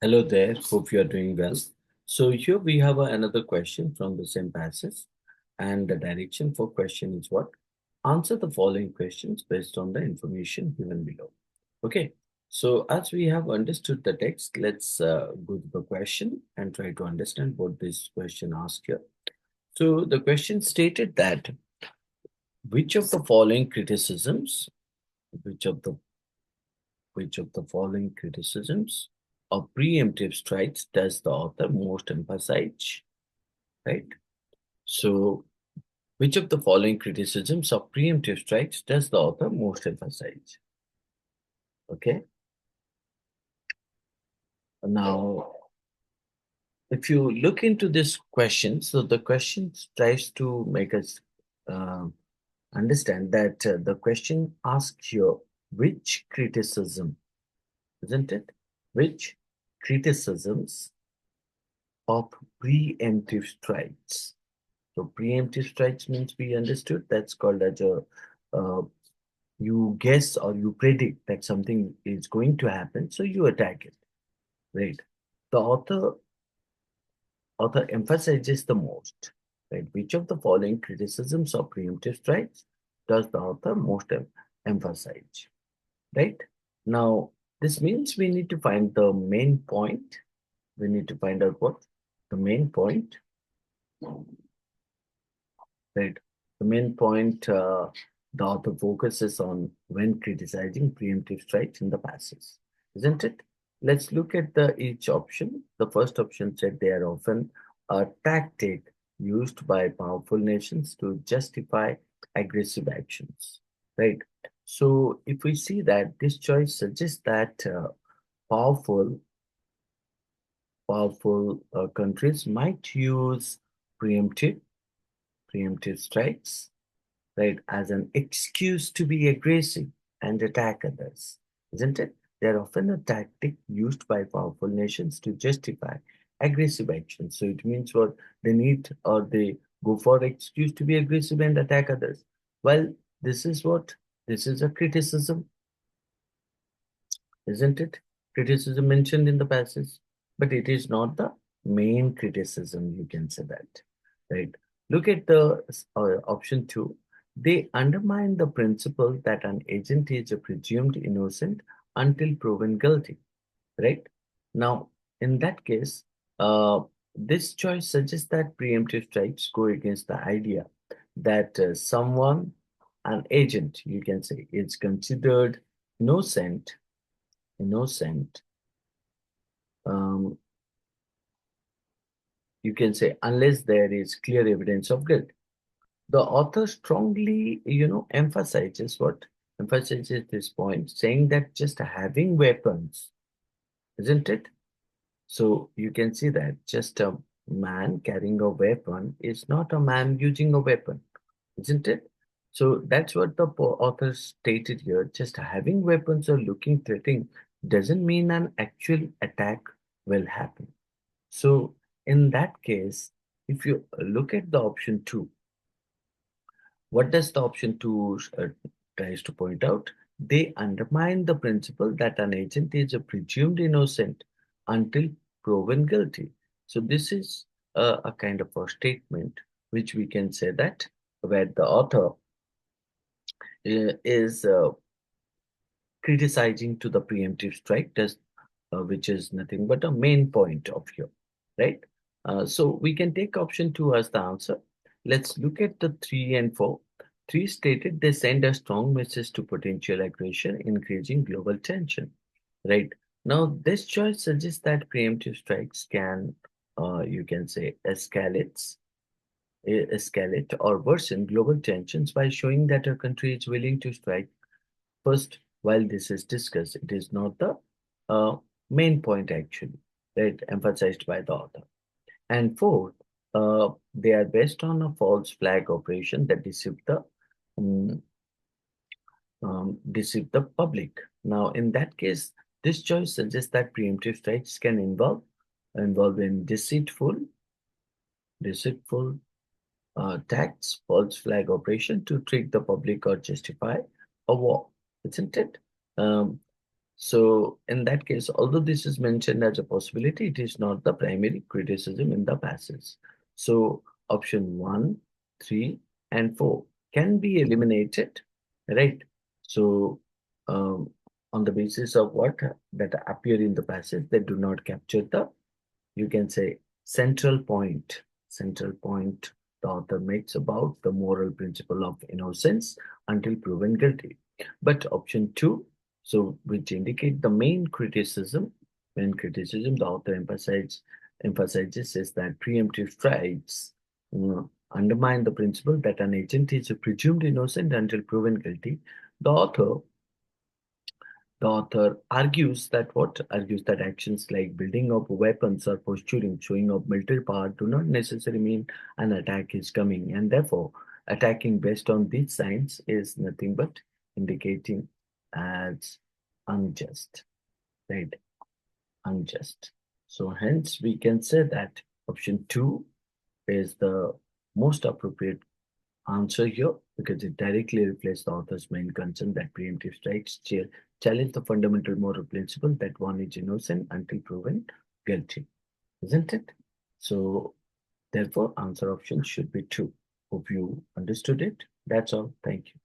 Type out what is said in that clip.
Hello there, hope you are doing well. So here we have another question from the same passage, and the direction for question is what? Answer the following questions based on the information given below. Okay, so as we have understood the text, let's go to the question and try to understand what this question asks here. So the question stated that which of the following criticisms, which of the following criticisms of preemptive strikes does the author most emphasize? Right. So, which of the following criticisms of preemptive strikes does the author most emphasize? Okay. Now, if you look into this question, so the question tries to make us uh, understand that the question asks here which criticism, isn't it? Which criticisms of preemptive strikes. So preemptive strikes means we understood that's called as a you guess or you predict that something is going to happen, so you attack it, right? The author emphasizes the most, right? Which of the following criticisms of preemptive strikes does the author most emphasize, right? Now, this means we need to find the main point. We need to find out what the main point, right? The main point the author focuses on when criticizing preemptive strikes in the passage, isn't it? Let's look at the each option. The first option said they are often a tactic used by powerful nations to justify aggressive actions, right? So if we see that this choice suggests that powerful countries might use preemptive strikes, right, as an excuse to be aggressive and attack others, isn't it? They're often a tactic used by powerful nations to justify aggressive action. So it means what they need or they go for excuse to be aggressive and attack others. Well, this is what this is a criticism, isn't it? Criticism mentioned in the passage, but it is not the main criticism, you can say that, right? Look at the option two. They undermine the principle that an agent is presumed innocent until proven guilty, right? Now, in that case, this choice suggests that preemptive strikes go against the idea that someone, an agent, you can say, is considered innocent innocent, um, you can say, unless there is clear evidence of guilt. The author strongly, emphasizes this point, saying that just having weapons, isn't it? So you can see that just a man carrying a weapon is not a man using a weapon, isn't it? So that's what the author stated here. Just having weapons or looking threatening doesn't mean an actual attack will happen. So in that case, if you look at the option two, what does the option two tries to point out? They undermine the principle that an agent is presumed innocent until proven guilty. So this is a kind of a statement which we can say that where the author is criticizing to the preemptive strike, does which is nothing but a main point of here, right? So we can take option two as the answer. Let's look at the three and four. Three stated they send a strong message to potential aggression, increasing global tension, right? Now, this choice suggests that preemptive strikes can, you can say, escalate or worsen global tensions by showing that a country is willing to strike first. While this is discussed, it is not the uh, main point actually, right, emphasized by the author. And fourth, they are based on a false flag operation that um, deceive the public. Now, in that case, this choice suggests that preemptive strikes can involve in deceitful tacts, false flag operation to trick the public or justify a war, isn't it? Um, So in that case, although this is mentioned as a possibility, it is not the primary criticism in the passage. So option 1, 3, and 4 can be eliminated, right? So um, on the basis of what that appear in the passage, they do not capture the, you can say, central point the author makes about the moral principle of innocence until proven guilty. But option 2, so which indicate the main criticism the author emphasizes is that preemptive strikes undermine the principle that an agent is presumed innocent until proven guilty. The author the author argues that actions like building up weapons or posturing, showing up military power do not necessarily mean an attack is coming, and therefore attacking based on these signs is nothing but indicating as unjust, right? Unjust. So hence we can say that option 2 is the most appropriate answer here because it directly reflects the author's main concern that preemptive strikes challenge the fundamental moral principle that one is innocent until proven guilty, isn't it? So, therefore, answer option should be 2. Hope you understood it. That's all. Thank you.